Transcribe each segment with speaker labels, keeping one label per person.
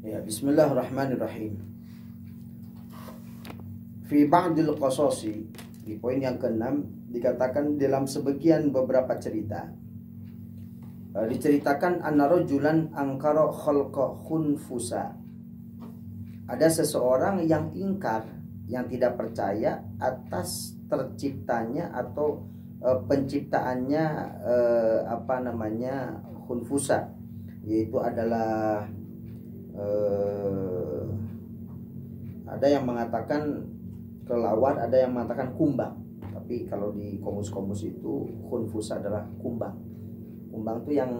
Speaker 1: Ya, bismillahirrahmanirrahim. Fi ba'dil qasasi, di poin yang keenam dikatakan dalam sebagian beberapa cerita diceritakan anna rajulan angkara khalqa khunfusa. Ada seseorang yang ingkar, yang tidak percaya atas terciptanya atau penciptaannya khunfusa, yaitu adalah ada yang mengatakan kelawar, ada yang mengatakan kumbang. Tapi kalau di komus-komus itu khunfusa adalah kumbang. Kumbang itu yang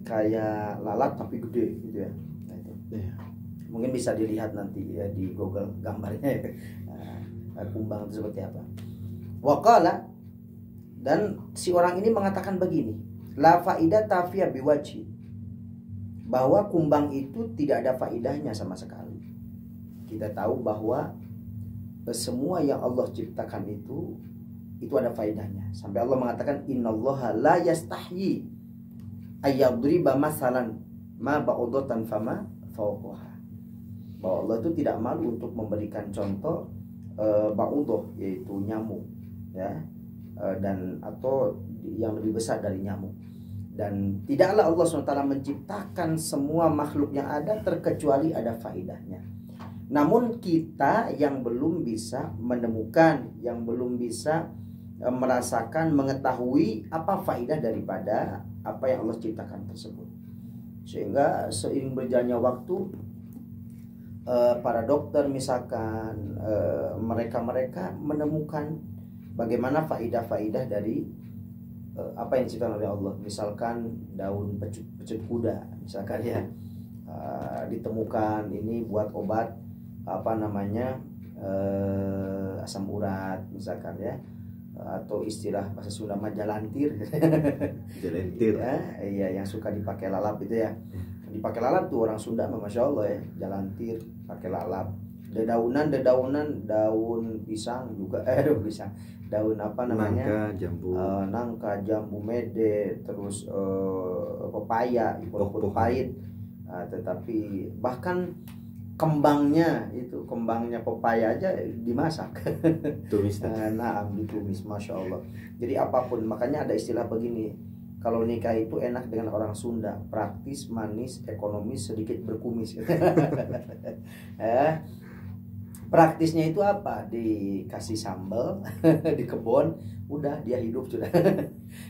Speaker 1: kayak lalat tapi gede gitu ya. Nah, itu. Yeah. Mungkin bisa dilihat nanti ya di Google gambarnya. Kumbang itu seperti apa. Waqala, dan si orang ini mengatakan begini, la faidata fi biwajhi, bahwa kumbang itu tidak ada faidahnya sama sekali. Kita tahu bahwa semua yang Allah ciptakan itu ada faedahnya. Sampai Allah mengatakan innallaha la yastahyi ayyadriba masalan ma ba'udatan fama fawqaha. Bahwa Allah itu tidak malu untuk memberikan contoh ba'udah, yaitu nyamuk ya, dan atau yang lebih besar dari nyamuk. Dan tidaklah Allah SWT menciptakan semua makhluk yang ada terkecuali ada faedahnya. Namun kita yang belum bisa menemukan, yang belum bisa merasakan, mengetahui apa faedah daripada apa yang Allah ciptakan tersebut. Sehingga seiring berjalannya waktu, para dokter misalkan mereka menemukan bagaimana faidah-faidah dari apa yang diciptakan oleh Allah. Misalkan daun pecut kuda, misalkan ya, ditemukan ini buat obat asam urat misalkan ya, atau istilah bahasa Sunda mah jalantir.
Speaker 2: Jalantir
Speaker 1: ya, iya, yang suka dipakai lalap itu ya. Dipakai lalap tuh orang Sunda, masya Allah ya, jalantir pakai lalap. Dedaunan daun pisang juga, daun nangka, jambu mede, terus pepaya, ipon pahit. Tetapi bahkan kembangnya pepaya aja dimasak.
Speaker 2: Tumis.
Speaker 1: Ditumis, masya Allah. Jadi apapun, makanya ada istilah begini, kalau nikah itu enak dengan orang Sunda, praktis, manis, ekonomis, sedikit berkumis. Praktisnya itu apa? Dikasih sambal di kebun, udah dia hidup sudah.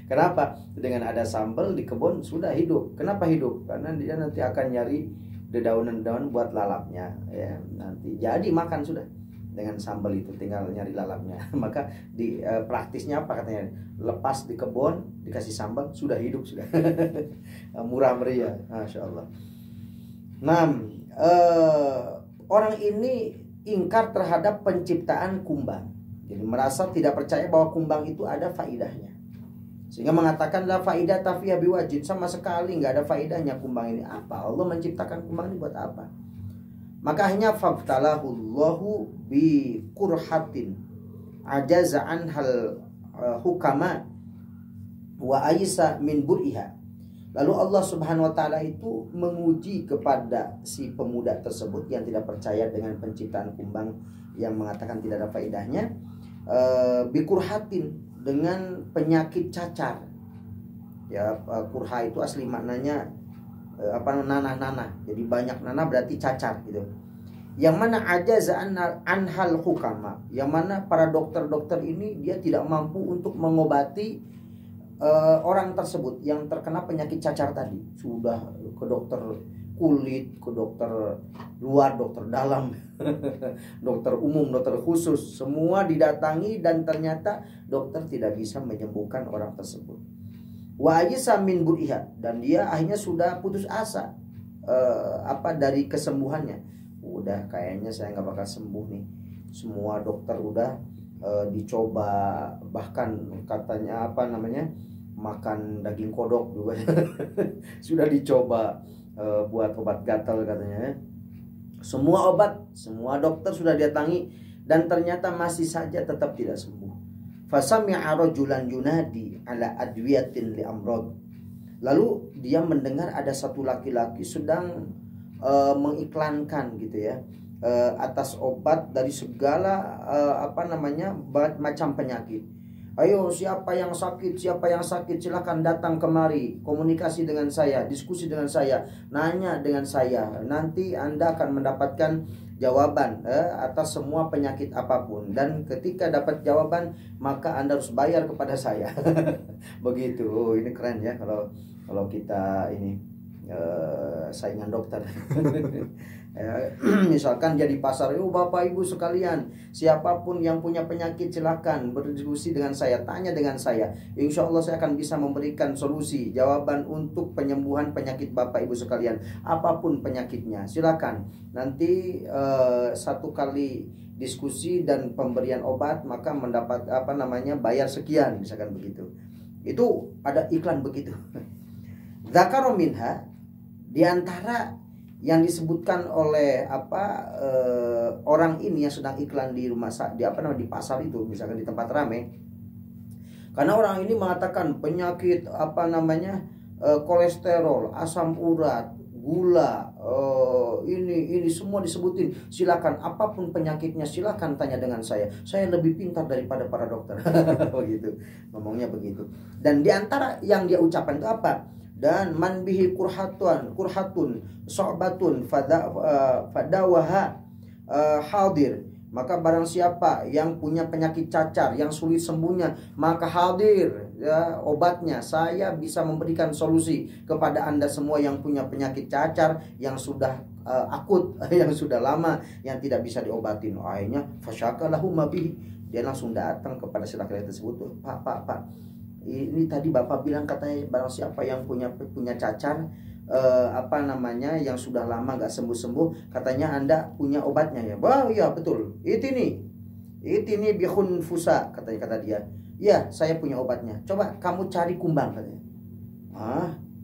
Speaker 1: Kenapa? Dengan ada sambal di kebun sudah hidup. Kenapa hidup? Karena dia nanti akan nyari dedaunan-dedaunan buat lalapnya ya, nanti jadi makan sudah. Dengan sambal itu tinggal nyari lalapnya. Maka di praktisnya apa katanya? Lepas di kebun, dikasih sambal, sudah hidup sudah. Murah meriah, masya Allah. Orang ini ingkar terhadap penciptaan kumbang. Jadi merasa tidak percaya bahwa kumbang itu ada faidahnya. Sehingga mengatakan la faidah tafiya biwajid, sama sekali nggak ada faidahnya kumbang ini. Apa? Allah menciptakan kumbang ini buat apa? Maka akhirnya fabtalahullahu bi qurhatin ajaza anhal hukama wa aisa min bur'iha. Lalu Allah Subhanahu wa taala itu menguji kepada si pemuda tersebut yang tidak percaya dengan penciptaan kumbang, yang mengatakan tidak ada faedahnya, bikurhatin, dengan penyakit cacar. Ya, kurha itu asli maknanya nanah. Jadi banyak nanah berarti cacar gitu. Yang mana ajaza anhal hukama, yang mana para dokter-dokter ini dia tidak mampu untuk mengobati orang tersebut yang terkena penyakit cacar tadi. Sudah ke dokter kulit, ke dokter luar, dokter dalam, dokter umum, dokter khusus, semua didatangi dan ternyata dokter tidak bisa menyembuhkan orang tersebut. Wa ayisa min bur'iha, dan dia akhirnya sudah putus asa dari kesembuhannya. Udah kayaknya saya nggak bakal sembuh nih. Semua dokter udah dicoba, bahkan katanya makan daging kodok juga sudah dicoba, buat obat gatal katanya. Semua obat, semua dokter sudah datangi dan ternyata masih saja tetap tidak sembuh. Fasami'a rajulan yunadi ala adwiyatin li amrad. Lalu dia mendengar ada satu laki-laki sedang mengiklankan gitu ya, atas obat dari segala macam penyakit. Ayo, siapa yang sakit silakan datang kemari, komunikasi dengan saya, diskusi dengan saya, nanya dengan saya. Nanti Anda akan mendapatkan jawaban atas semua penyakit apapun, dan ketika dapat jawaban maka Anda harus bayar kepada saya. Begitu. Oh, ini keren ya kalau kita ini saingan dokter. Misalkan jadi pasar, Bapak Ibu sekalian, siapapun yang punya penyakit silakan berdiskusi dengan saya, tanya dengan saya. Insya Allah saya akan bisa memberikan solusi, jawaban untuk penyembuhan penyakit Bapak Ibu sekalian, apapun penyakitnya. Silakan. Nanti satu kali diskusi dan pemberian obat maka mendapat bayar sekian, misalkan begitu. Itu ada iklan begitu. Dzakara minha, di antara yang disebutkan oleh orang ini yang sedang iklan di di pasar itu, misalkan di tempat ramai, karena orang ini mengatakan penyakit kolesterol, asam urat, gula, ini semua disebutin. Silakan, apapun penyakitnya silakan tanya dengan saya lebih pintar daripada para dokter. Begitu, ngomongnya begitu. Dan di antara yang dia ucapkan itu apa? Dan man bihi kurhatun so'batun fadawaha hadir. Maka barang siapa yang punya penyakit cacar yang sulit sembuhnya, maka hadir ya obatnya. Saya bisa memberikan solusi kepada Anda semua yang punya penyakit cacar yang sudah akut, yang sudah lama, yang tidak bisa diobatin. Akhirnya fasyakalahu mabihi, dia langsung datang kepada si laki-laki tersebut. Pak, ini tadi Bapak bilang katanya barang siapa yang punya cacar yang sudah lama gak sembuh-sembuh, katanya Anda punya obatnya ya. Wah, iya betul. Itini bihun fusa, kata dia. Ya, saya punya obatnya. Coba kamu cari kumbang, katanya.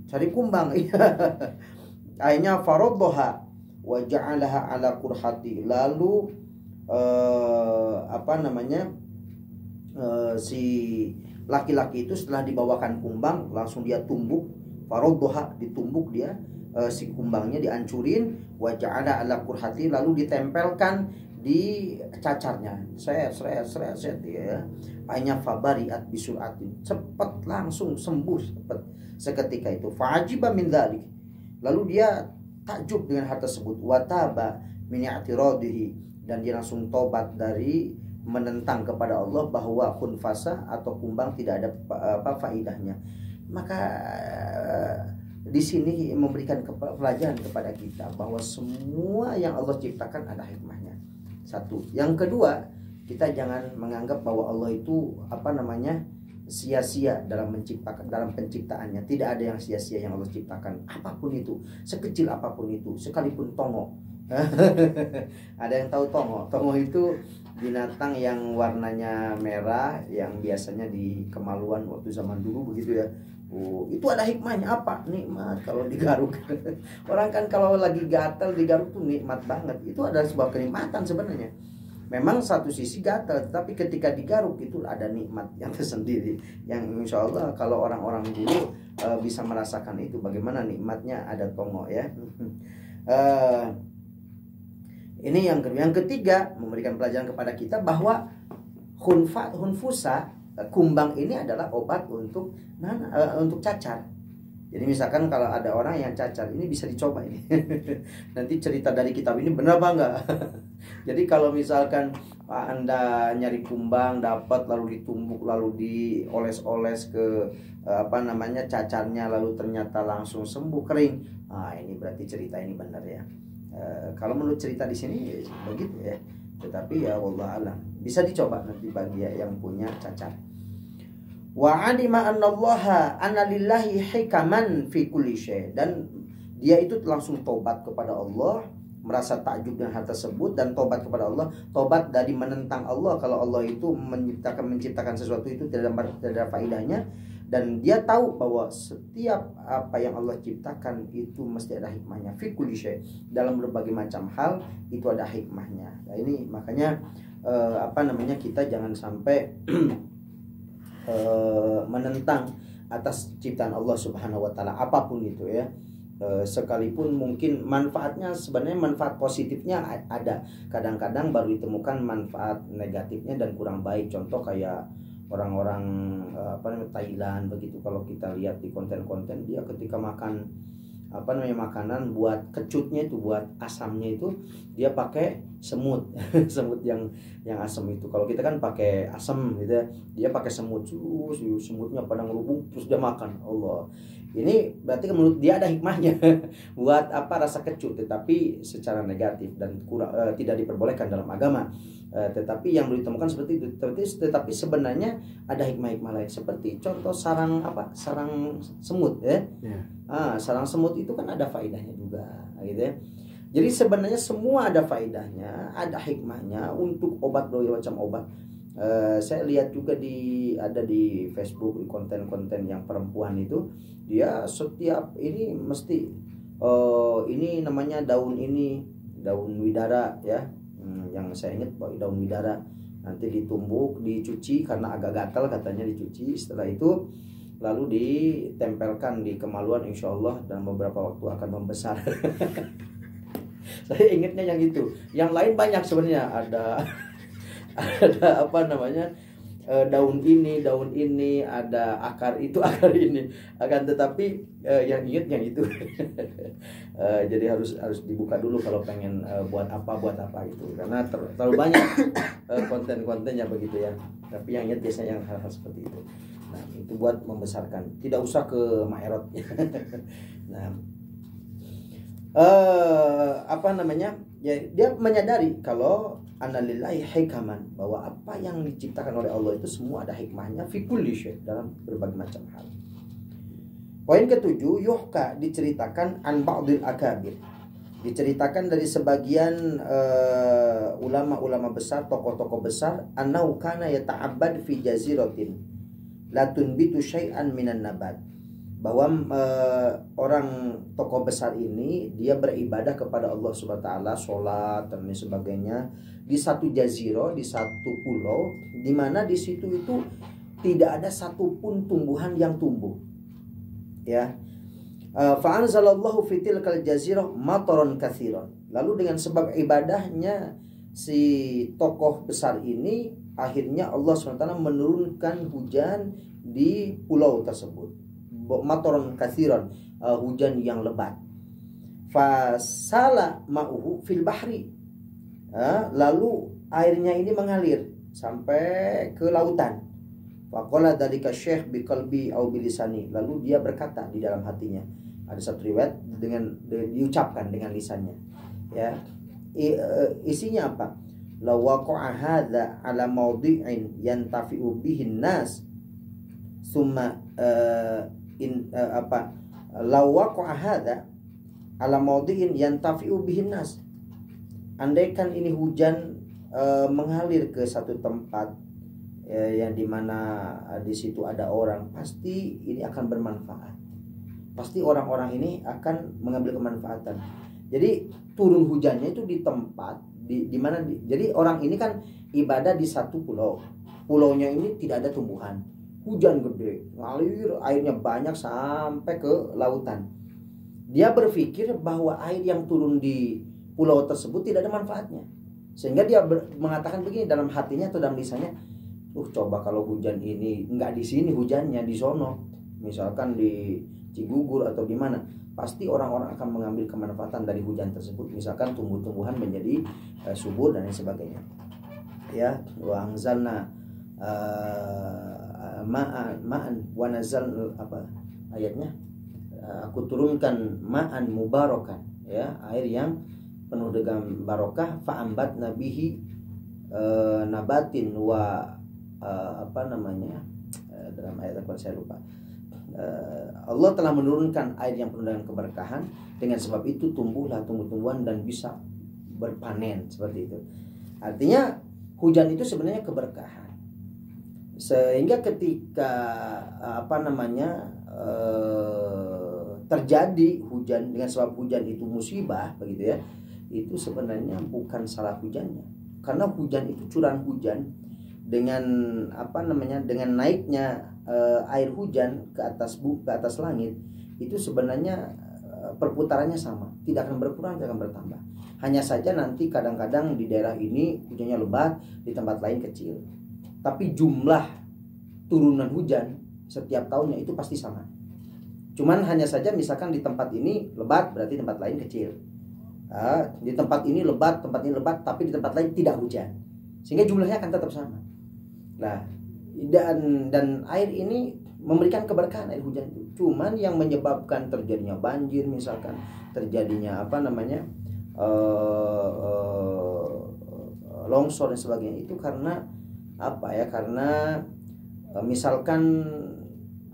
Speaker 1: Cari kumbang. Iya. Akhirnya faraddoha wa ja'alaha ala kurhati. Lalu si laki-laki itu setelah dibawakan kumbang langsung dia tumbuk, faraddoha, ditumbuk dia, si kumbangnya dihancurin, wa ja'ala ala kurhati, lalu ditempelkan di cacarnya, seret ya. Akhirnya fabariat bisuratin, cepat langsung sembuh cepat seketika itu. Fa'ajiba min dzalik, lalu dia takjub dengan hal tersebut. Wataba min i'tiradihi, dan dia langsung tobat dari menentang kepada Allah bahwa khunfasa atau kumbang tidak ada faidahnya. Maka di sini memberikan pelajaran kepada kita bahwa semua yang Allah ciptakan ada hikmahnya. Satu. Yang kedua, kita jangan menganggap bahwa Allah itu sia-sia dalam penciptaannya. Tidak ada yang sia-sia yang Allah ciptakan. Apapun itu, sekecil apapun itu, sekalipun tongo. Ada yang tahu tongo? Tongo itu binatang yang warnanya merah, yang biasanya di kemaluan waktu zaman dulu begitu ya. Itu ada hikmahnya. Apa? Nikmat kalau digaruk. Orang kan kalau lagi gatal digaruk tuh nikmat banget. Itu adalah sebuah kenikmatan sebenarnya. Memang satu sisi gatal, tapi ketika digaruk itu ada nikmat yang tersendiri, yang insya Allah kalau orang-orang dulu bisa merasakan itu, bagaimana nikmatnya ada tongo ya. Ini yang kedua. Yang ketiga, memberikan pelajaran kepada kita bahwa hunfusa, kumbang ini adalah obat untuk cacar. Jadi misalkan kalau ada orang yang cacar, ini bisa dicoba ini. Nanti cerita dari kitab ini benar apa enggak? Jadi kalau misalkan Anda nyari kumbang dapat, lalu ditumbuk, lalu dioles-oles ke cacarnya, lalu ternyata langsung sembuh kering. Ini berarti cerita ini benar ya. Kalau menurut cerita di sini begitu ya. Tetapi ya wallah alam, bisa dicoba nanti bagi yang punya cacar. Wa alima annallaha anna lillahi hikaman fi kulli syai', dan dia itu langsung tobat kepada Allah, merasa takjub dengan hal tersebut, dan tobat kepada Allah, tobat dari menentang Allah kalau Allah itu menciptakan sesuatu itu tidak ada faedahnya. Dan dia tahu bahwa setiap apa yang Allah ciptakan itu mesti ada hikmahnya. Fi kulli syai', dalam berbagai macam hal itu ada hikmahnya. Nah, ini makanya kita jangan sampai menentang atas ciptaan Allah Subhanahu wa taala apapun itu ya. Sekalipun mungkin manfaatnya sebenarnya manfaat positifnya ada, kadang-kadang baru ditemukan manfaat negatifnya dan kurang baik. Contoh kayak orang-orang Thailand begitu, kalau kita lihat di konten-konten dia ketika makan makanan buat kecutnya itu, buat asamnya itu dia pakai semut semut yang asam itu. Kalau kita kan pakai asam gitu ya, dia pakai semut, semutnya pada ngerubung terus dia makan. Allah, ini berarti menurut dia ada hikmahnya buat rasa kecut, tetapi secara negatif dan kurang tidak diperbolehkan dalam agama. Tetapi yang belum ditemukan seperti itu. Tetapi sebenarnya ada hikmah-hikmah lain, seperti contoh sarang semut ya. Sarang semut itu kan ada faedahnya juga gitu ya. Jadi sebenarnya semua ada faedahnya, ada hikmahnya untuk obat, berbagai macam obat. Saya lihat juga ada di Facebook, di konten-konten yang perempuan itu, dia setiap ini mesti ini namanya daun widara ya. Yang saya ingat daun widara, nanti ditumbuk, dicuci karena agak gatal katanya, dicuci, setelah itu lalu ditempelkan di kemaluan, insya Allah dalam beberapa waktu akan membesar. Saya ingatnya yang itu. Yang lain banyak sebenarnya, ada daun ini, ada akar ini, akan tetapi yang ingat yang itu. Jadi harus dibuka dulu kalau pengen buat apa itu, karena terlalu banyak konten-kontennya begitu ya. Tapi yang ingat biasanya yang hal-hal seperti itu. Nah, itu buat membesarkan, tidak usah ke Maerot. Nah, ya, dia menyadari kalau analillahi hikaman, bahwa apa yang diciptakan oleh Allah itu semua ada hikmahnya, fi kulli syai, dalam berbagai macam hal. Poin ketujuh, yuhka, diceritakan an ba'dil akabir, diceritakan dari sebagian ulama-ulama besar, tokoh-tokoh besar, annau kana yata'abbad fi jaziratin la tunbitu syai'an minan nabat, bahwa orang tokoh besar ini dia beribadah kepada Allah Subhanahu wa taala, sholat dan lain sebagainya, di satu jazirah, di satu pulau, di mana di situ itu tidak ada satupun tumbuhan yang tumbuh. Ya. Fa anzalallahu fi tilkal jazirah mataran katsiran. Lalu dengan sebab ibadahnya si tokoh besar ini, akhirnya Allah SWT menurunkan hujan di pulau tersebut. Mataran katsiran, hujan yang lebat. Fasala ma'uhu fil bahri. Lalu airnya ini mengalir sampai ke lautan. Faqala dzalika syekh biqalbi au bilisani. Lalu dia berkata di dalam hatinya. Ada satu riwayat diucapkan dengan lisannya. Ya. Isinya apa? La waqa'a hadza ala mawdi'in yantafi'u bihin nas. Summa la waqa'a hadza ala mawdi'in yantafi'u bihin nas. Andaikan ini hujan mengalir ke satu tempat yang dimana di situ ada orang, pasti ini akan bermanfaat. Pasti orang-orang ini akan mengambil kemanfaatan. Jadi turun hujannya itu di tempat di mana jadi orang ini kan ibadah di satu pulau. Pulaunya ini tidak ada tumbuhan. Hujan gede, ngalir, airnya banyak sampai ke lautan. Dia berpikir bahwa air yang turun di pulau tersebut tidak ada manfaatnya. Sehingga dia mengatakan begini dalam hatinya atau dalam lisannya, coba kalau hujan ini nggak di sini, hujannya di sono, misalkan di Cigugur atau di mana, pasti orang-orang akan mengambil kemanfaatan dari hujan tersebut. Misalkan tumbuh-tumbuhan menjadi subur dan lain sebagainya. Ya, wa anzalna ma'an wa nazal ayatnya, aku turunkan ma'an mubarakan, ya, air yang penuh dengan barokah, fa'ambat nabihi nabatin wa dalam ayat apa saya lupa. Allah telah menurunkan air yang penuh dengan keberkahan, dengan sebab itu tumbuhlah tumbuh-tumbuhan dan bisa berpanen, seperti itu. Artinya hujan itu sebenarnya keberkahan. Sehingga ketika terjadi hujan, dengan sebab hujan itu musibah begitu ya, itu sebenarnya bukan salah hujannya. Karena hujan itu curah hujan dengan dengan naiknya air hujan ke atas ke atas langit itu sebenarnya perputarannya sama, tidak akan berkurang, tidak akan bertambah. Hanya saja nanti kadang-kadang di daerah ini hujannya lebat, di tempat lain kecil. Tapi jumlah turunan hujan setiap tahunnya itu pasti sama. Cuman hanya saja misalkan di tempat ini lebat, berarti tempat lain kecil. Di tempat ini lebat, tapi di tempat lain tidak hujan. Sehingga jumlahnya akan tetap sama. Nah, dan air ini memberikan keberkahan, air hujan itu. Cuman yang menyebabkan terjadinya banjir misalkan, terjadinya longsor dan sebagainya itu karena karena misalkan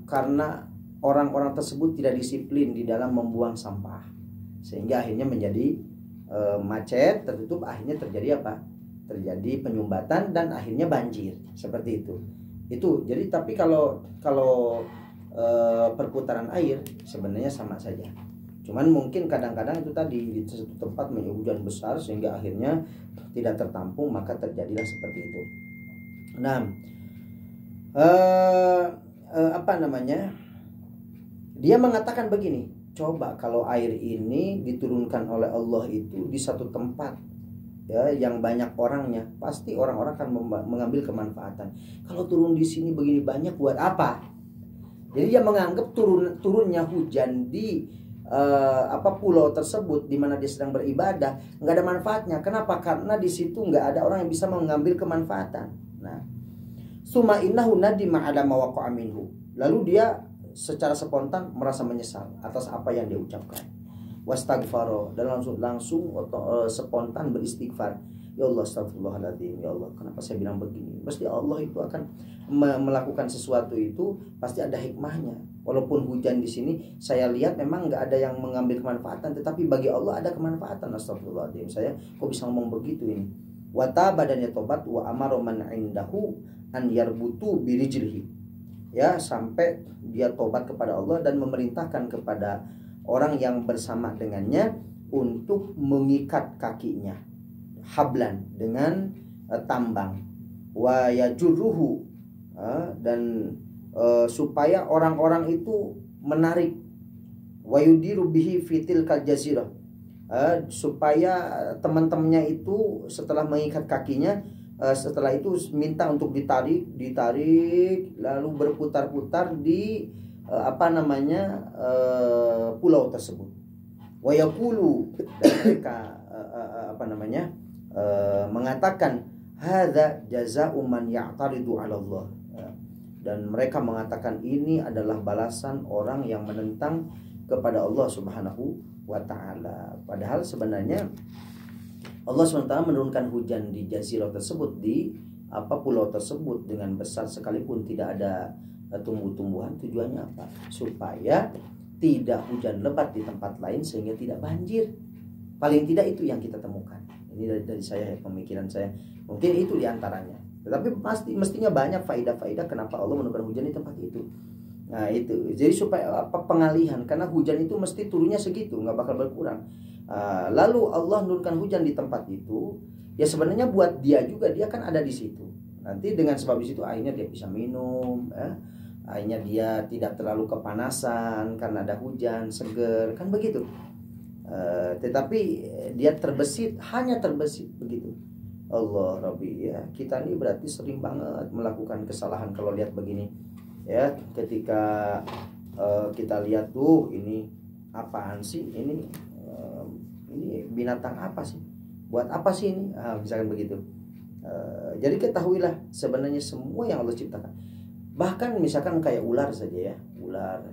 Speaker 1: karena orang-orang tersebut tidak disiplin di dalam membuang sampah, sehingga akhirnya menjadi macet, tertutup, akhirnya terjadi terjadi penyumbatan dan akhirnya banjir, seperti itu. Jadi tapi kalau perputaran air sebenarnya sama saja. Cuman mungkin kadang-kadang itu tadi di satu tempat hujan besar sehingga akhirnya tidak tertampung, maka terjadilah seperti itu. Nah, dia mengatakan begini, coba kalau air ini diturunkan oleh Allah itu di satu tempat yang banyak orangnya, pasti orang-orang akan mengambil kemanfaatan. Kalau turun di sini begini banyak buat apa? Jadi dia menganggap turunnya hujan di pulau tersebut di mana dia sedang beribadah nggak ada manfaatnya. Kenapa? Karena di situ nggak ada orang yang bisa mengambil kemanfaatan. Nah, summa innahu nadima ala ma waqa'a minhu. Lalu dia secara spontan merasa menyesal atas apa yang dia ucapkan. Wastaghfaro, dan langsung spontan beristighfar. Ya Allah, astagfirullahaladzim, ya Allah, kenapa saya bilang begini? Pasti Allah itu akan melakukan sesuatu itu pasti ada hikmahnya. Walaupun hujan di sini saya lihat memang nggak ada yang mengambil kemanfaatan, tetapi bagi Allah ada kemanfaatan. Astagfirullahaladzim, saya kok bisa ngomong begitu ini? Wata badannya tobat wa amaro man indahu an yarbutu birijlihi. Ya, sampai dia tobat kepada Allah dan memerintahkan kepada orang yang bersama dengannya untuk mengikat kakinya hablan dengan tambang, wa yajurruhu, dan supaya orang-orang itu menarik, wa yudiru bihi fitil kal jazirah, supaya teman-temannya itu setelah mengikat kakinya, setelah itu minta untuk ditarik lalu berputar-putar di pulau tersebut. Wa yaqulu, dan mereka mengatakan hadza jazaa'u man ya'taridu 'ala Allah. Dan mereka mengatakan ini adalah balasan orang yang menentang kepada Allah Subhanahu wa taala. Padahal sebenarnya Allah SWT menurunkan hujan di jazirah tersebut, di pulau tersebut dengan besar sekalipun tidak ada tumbuh-tumbuhan. Tujuannya apa? Supaya tidak hujan lebat di tempat lain sehingga tidak banjir. Paling tidak itu yang kita temukan. Ini dari saya, pemikiran saya. Mungkin itu diantaranya. Tetapi mestinya banyak faidah-faidah kenapa Allah menurunkan hujan di tempat itu. Nah itu, jadi supaya pengalihan, karena hujan itu mesti turunnya segitu, nggak bakal berkurang. Lalu Allah menurunkan hujan di tempat itu, ya sebenarnya buat dia juga, dia kan ada di situ. Nanti dengan sebab di situ akhirnya dia bisa minum, akhirnya dia tidak terlalu kepanasan karena ada hujan, seger, kan begitu. Tetapi dia hanya terbesit begitu. Allah Rabbi, ya kita ini berarti sering banget melakukan kesalahan kalau lihat begini. Ya, ketika kita lihat tuh ini apaan sih ini binatang apa sih, buat apa sih ini, misalkan begitu. Jadi ketahuilah sebenarnya semua yang Allah ciptakan, bahkan misalkan kayak ular saja ya, ular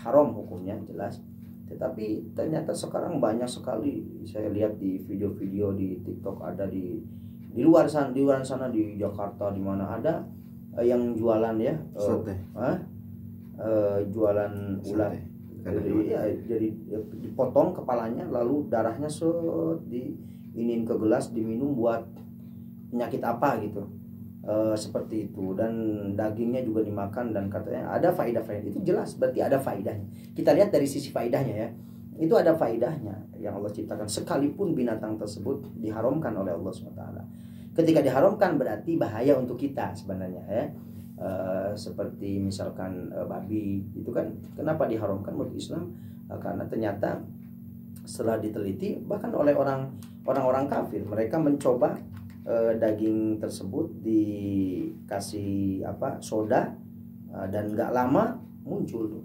Speaker 1: haram hukumnya jelas, tetapi ternyata sekarang banyak sekali saya lihat di video-video di TikTok, ada di luar sana di Jakarta di mana ada yang jualan ya, jualan ular. Jadi dipotong kepalanya lalu darahnya diinin ke gelas diminum buat penyakit apa gitu, seperti itu. Dan dagingnya juga dimakan dan katanya ada faidah-faidah. Itu jelas berarti ada faidahnya. Kita lihat dari sisi faidahnya ya, itu ada faidahnya yang Allah ciptakan, sekalipun binatang tersebut diharamkan oleh Allah SWT. Ketika diharamkan berarti bahaya untuk kita sebenarnya ya. seperti misalkan babi itu kan kenapa diharamkan menurut Islam? Karena ternyata setelah diteliti bahkan oleh orang-orang kafir, mereka mencoba daging tersebut dikasih soda, dan nggak lama muncul tuh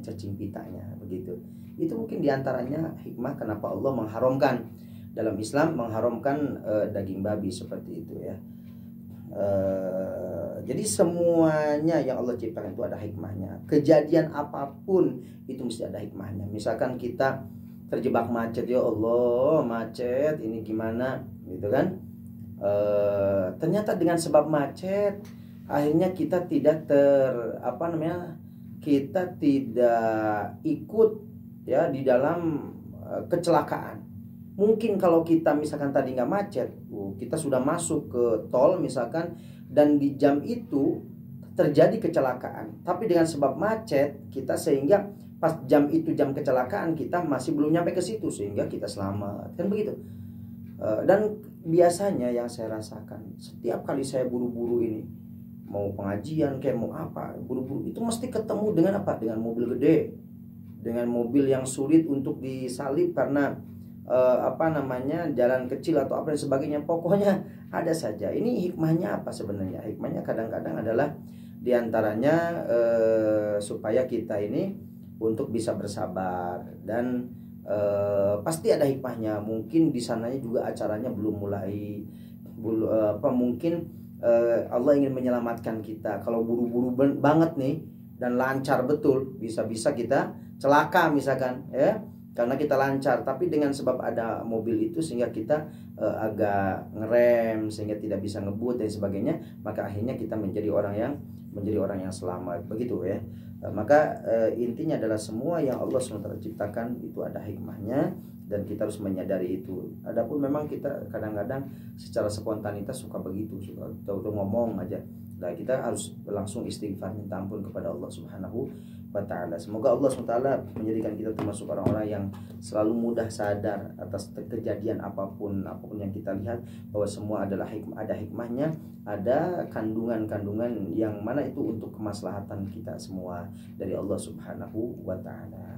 Speaker 1: cacing pitanya begitu. Itu mungkin diantaranya hikmah kenapa Allah mengharamkan dalam Islam, mengharamkan daging babi seperti itu ya. Jadi semuanya yang Allah ciptakan itu ada hikmahnya. Kejadian apapun itu mesti ada hikmahnya. Misalkan kita terjebak macet, ya Allah macet ini gimana gitu kan. Ternyata dengan sebab macet akhirnya kita tidak kita tidak ikut ya di dalam kecelakaan. Mungkin kalau kita misalkan tadi nggak macet, kita sudah masuk ke tol misalkan, dan di jam itu terjadi kecelakaan. Tapi dengan sebab macet kita, sehingga pas jam itu jam kecelakaan kita masih belum nyampe ke situ sehingga kita selamat. Kan begitu. Dan biasanya yang saya rasakan setiap kali saya buru-buru ini, mau pengajian kayak mau apa, buru-buru itu mesti ketemu dengan apa? Dengan mobil gede, dengan mobil yang sulit untuk disalip karena jalan kecil atau apa dan sebagainya. Pokoknya ada saja. Ini hikmahnya apa sebenarnya? Hikmahnya kadang-kadang adalah diantaranya supaya kita ini untuk bisa bersabar, dan pasti ada hikmahnya. Mungkin di sananya juga acaranya belum mulai, mungkin Allah ingin menyelamatkan kita. Kalau buru-buru banget nih dan lancar betul, bisa-bisa kita celaka misalkan ya, karena kita lancar, tapi dengan sebab ada mobil itu sehingga kita agak ngerem sehingga tidak bisa ngebut dan sebagainya, maka akhirnya kita menjadi orang yang selamat begitu ya. Maka intinya adalah semua yang Allah SWT ciptakan itu ada hikmahnya, dan kita harus menyadari itu. Adapun memang kita kadang-kadang secara spontanitas suka begitu, suka tahu-tahu ngomong aja. Nah, kita harus langsung istighfar, minta ampun kepada Allah Subhanahu wa ta'ala. Semoga Allah SWT menjadikan kita termasuk orang-orang yang selalu mudah sadar atas kejadian apapun yang kita lihat, bahwa semua adalah ada hikmahnya, ada kandungan-kandungan yang mana itu untuk kemaslahatan kita semua dari Allah Subhanahu wa ta'ala.